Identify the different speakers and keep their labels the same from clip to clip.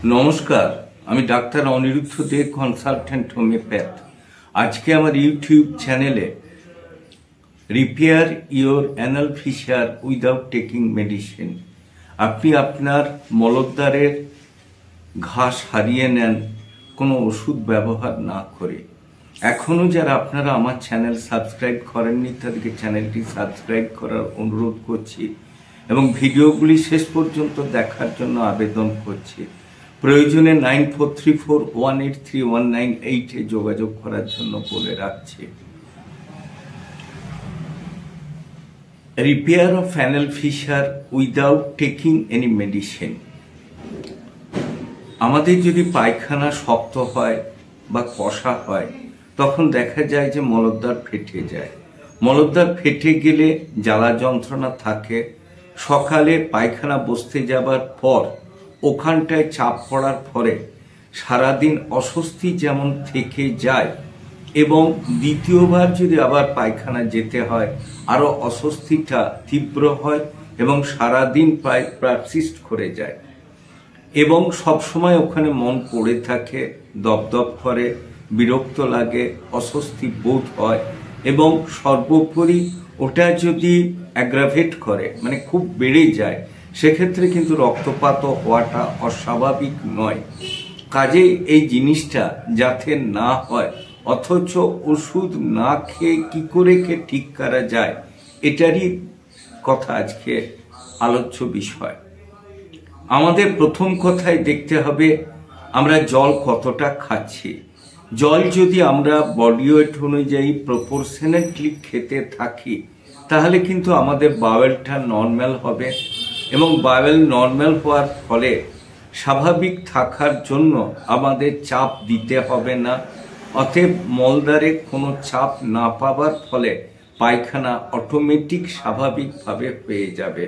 Speaker 1: নমস্কার, আমি ডাক্তার অনিরুদ্ধ দে, consultant homeopath. আজকে আমার ইউটিউব চ্যানেলে repair your anal fisher without taking medicine, আপনি আপনার মলদ্বারের ঘাস হারিয়ে নেন কোনো ওষুধ ব্যবহার না করে। এখনও যারা আপনারা আমার চ্যানেল সাবস্ক্রাইব করেননি তাদেরকে চ্যানেলটি সাবস্ক্রাইব করার অনুরোধ করছি এবং ভিডিওগুলি শেষ পর্যন্ত দেখার জন্য আবেদন করছি। প্রয়োজনে 9434183198 যোগাযোগ করার জন্য বলে রাখছি। Repair of anal fisher without taking any medicine. আমাদের যদি পায়খানা শক্ত হয় বা কষা হয় তখন দেখা যায় যে মলদ্বার ফেটে যায়। মলদ্বার ফেটে গেলে জ্বালা যন্ত্রণা থাকে। সকালে পায়খানা বসতে যাবার পর ওখানটায় চাপ পড়ার ফলে সারাদিন অস্বস্তি যেমন থেকে যায় এবং দ্বিতীয়বার যদি আবার পায়খানা যেতে হয় আরো অস্বস্তিটা তীব্র হয় এবং সারাদিন প্রায় পারসিস্ট করে যায় এবং সবসময় ওখানে মন পড়ে থাকে, দপদপ করে, বিরক্ত লাগে, অস্বস্তি বোধ হয় এবং সর্বোপরি ওটা যদি অ্যাগ্রাভেট করে মানে খুব বেড়ে যায় সেক্ষেত্রে কিন্তু রক্তপাত হওয়াটা অস্বাভাবিক নয়। কাজেই এই জিনিসটা যাতে না হয় অথচ ওষুধ না খেয়ে কি করে ঠিক করা যায় এটারই কথা আজকে আলোচ্য বিষয়। আমাদের প্রথম কথাই দেখতে হবে আমরা জল কতটা খাচ্ছি। জল যদি আমরা বডি ওয়েট অনুযায়ী প্রপোর্শনেটলি খেতে থাকি তাহলে কিন্তু আমাদের বাওয়েলটা নর্মাল হবে এবং বাওয়েল নর্মাল হওয়ার ফলে স্বাভাবিক থাকার জন্য আমাদের চাপ দিতে হবে না। অতএব মলদ্বারে কোনো চাপ না পাওয়ার ফলে পায়খানা অটোমেটিক স্বাভাবিকভাবে হয়ে যাবে।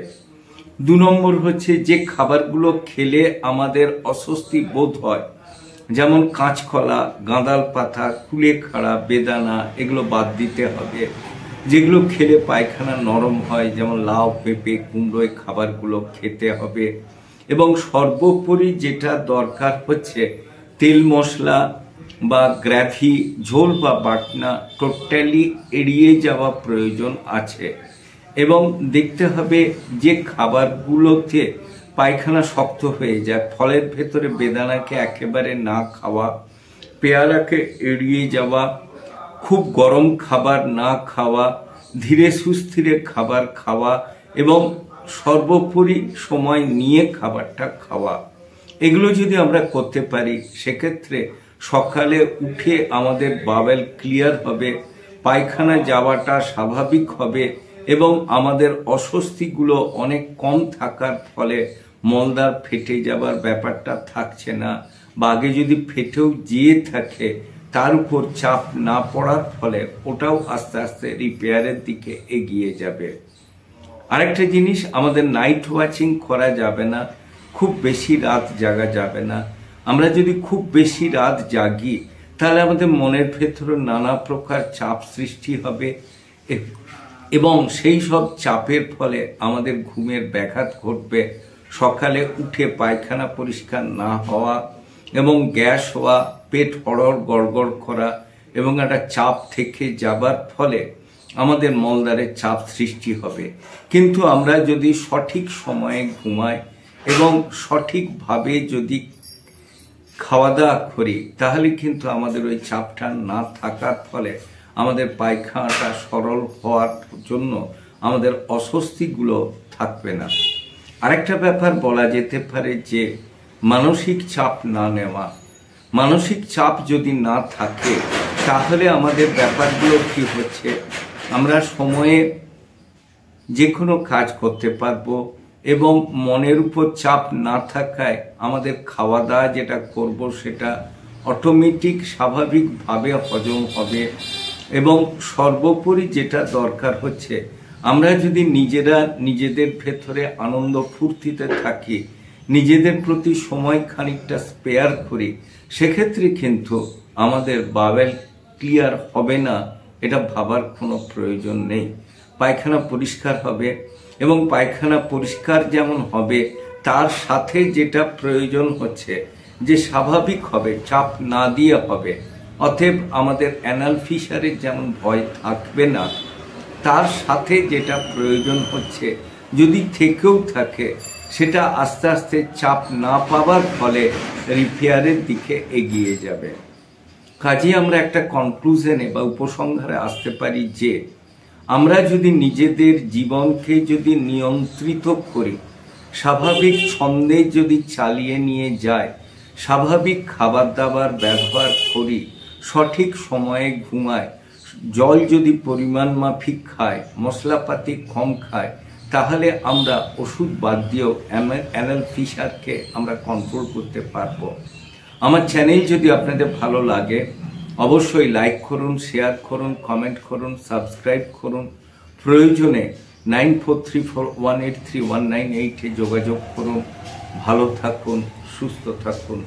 Speaker 1: 2 নম্বর হচ্ছে যে খাবারগুলো খেলে আমাদের অস্বস্তি বোধ হয়, যেমন কাঁচকলা, গাঁদাল পাতা, কুলেখাড়া, বেদানা, এগুলো বাদ দিতে হবে। যেগুলো খেলে পায়খানা নরম হয় যেমন লাউ, পেঁপে, কুমড়ো, এই খাবারগুলো খেতে হবে। এবং সর্বোপরি যেটা দরকার হচ্ছে তেল মশলা বা গ্রেভি, ঝোল বা বাটনা টোটালি এড়িয়ে যাওয়া প্রয়োজন আছে। এবং দেখতে হবে যে খাবারগুলোতে পায়খানা শক্ত হয়ে যায়, ফলের ভেতরে বেদানাকে একেবারে না খাওয়া, পেয়ারাকে এড়িয়ে যাওয়া, খুব গরম খাবার না খাওয়া, ধীরে সুস্থিরে খাবার খাওয়া এবং সর্বোপরি সময় নিয়ে খাবারটা খাওয়া। এগুলো যদি আমরা করতে পারি সেক্ষেত্রে সকালে উঠে আমাদের বাওয়েল ক্লিয়ার হবে, পায়খানা যাওয়াটা স্বাভাবিক হবে এবং আমাদের অস্বস্তিগুলো অনেক কম থাকার ফলে মলদ্বার ফেটে যাবার ব্যাপারটা থাকছে না, বা আগে যদি ফেটেও যেয়ে থাকে তার উপর চাপ না পড়ার ফলে ওটাও আস্তে আস্তে রিপেয়ারের দিকে এগিয়ে যাবে। আরেকটা জিনিস, আমাদের নাইট ওয়াচিং করা যাবে না, খুব বেশি রাত জাগা যাবে না। আমরা যদি খুব বেশি রাত জাগি তাহলে আমাদের মনের ভেতরে নানা প্রকার চাপ সৃষ্টি হবে এবং সেই সব চাপের ফলে আমাদের ঘুমের ব্যাঘাত ঘটবে। সকালে উঠে পায়খানা পরিষ্কার না হওয়া এবং গ্যাস হওয়া, পেট হড়ড় গড়গড় করা এবং একটা চাপ থেকে যাবার ফলে আমাদের মলদ্বারে চাপ সৃষ্টি হবে। কিন্তু আমরা যদি সঠিক সময়ে ঘুমাই এবং সঠিকভাবে যদি খাওয়া দাওয়া করি তাহলে কিন্তু আমাদের ওই চাপটা না থাকার ফলে আমাদের পায়খানাটা সরল হওয়ার জন্য আমাদের অস্বস্তিগুলো থাকবে না। আরেকটা ব্যাপার বলা যেতে পারে যে মানসিক চাপ না নেওয়া। মানসিক চাপ যদি না থাকে তাহলে আমাদের ব্যাপারগুলো কি হচ্ছে, আমরা সময়ে যে কোনো কাজ করতে পারবো এবং মনের উপর চাপ না থাকায় আমাদের খাওয়া দাওয়া যেটা করব সেটা অটোমেটিক স্বাভাবিকভাবে হজম হবে। এবং সর্বোপরি যেটা দরকার হচ্ছে আমরা যদি নিজেরা নিজেদের ভেতরে আনন্দ ফুর্তিতে থাকি, নিজেদের প্রতি সময় খানিকটা স্পেয়ার করি, সেক্ষেত্রে কিন্তু আমাদের বাওয়েল ক্লিয়ার হবে না এটা ভাবার কোনো প্রয়োজন নেই। পায়খানা পরিষ্কার হবে এবং পায়খানা পরিষ্কার যেমন হবে তার সাথে যেটা প্রয়োজন হচ্ছে যে স্বাভাবিক হবে, চাপ না দিয়ে হবে। অতএব আমাদের অ্যানাল ফিশারের যেমন ভয় থাকবে না, তার সাথে যেটা প্রয়োজন হচ্ছে যদি থেকেও থাকে সেটা আস্তে আস্তে চাপ না পাওয়ার ফলে রিপেয়ারের দিকে এগিয়ে যাবে। কাজে আমরা একটা কনক্লুশনে বা উপসংহারে আসতে পারি যে আমরা যদি নিজেদের জীবনকে যদি নিয়ন্ত্রিত করি, স্বাভাবিক ছন্দে যদি চালিয়ে নিয়ে যায়, স্বাভাবিক খাবার দাবার ব্যবহার করি, সঠিক সময়ে ঘুমায়, জল যদি পরিমাণ মাফিক খায়, মশলাপাতি কম খায়, তাহলে আমরা ওষুধ বাদ দিয়েও অ্যানাল ফিশারকে আমরা কন্ট্রোল করতে পারবো। আমার চ্যানেল যদি আপনাদের ভালো লাগে অবশ্যই লাইক করুন, শেয়ার করুন, কমেন্ট করুন, সাবস্ক্রাইব করুন। প্রয়োজনে 9434183198 যোগাযোগ করুন। ভালো থাকুন, সুস্থ থাকুন।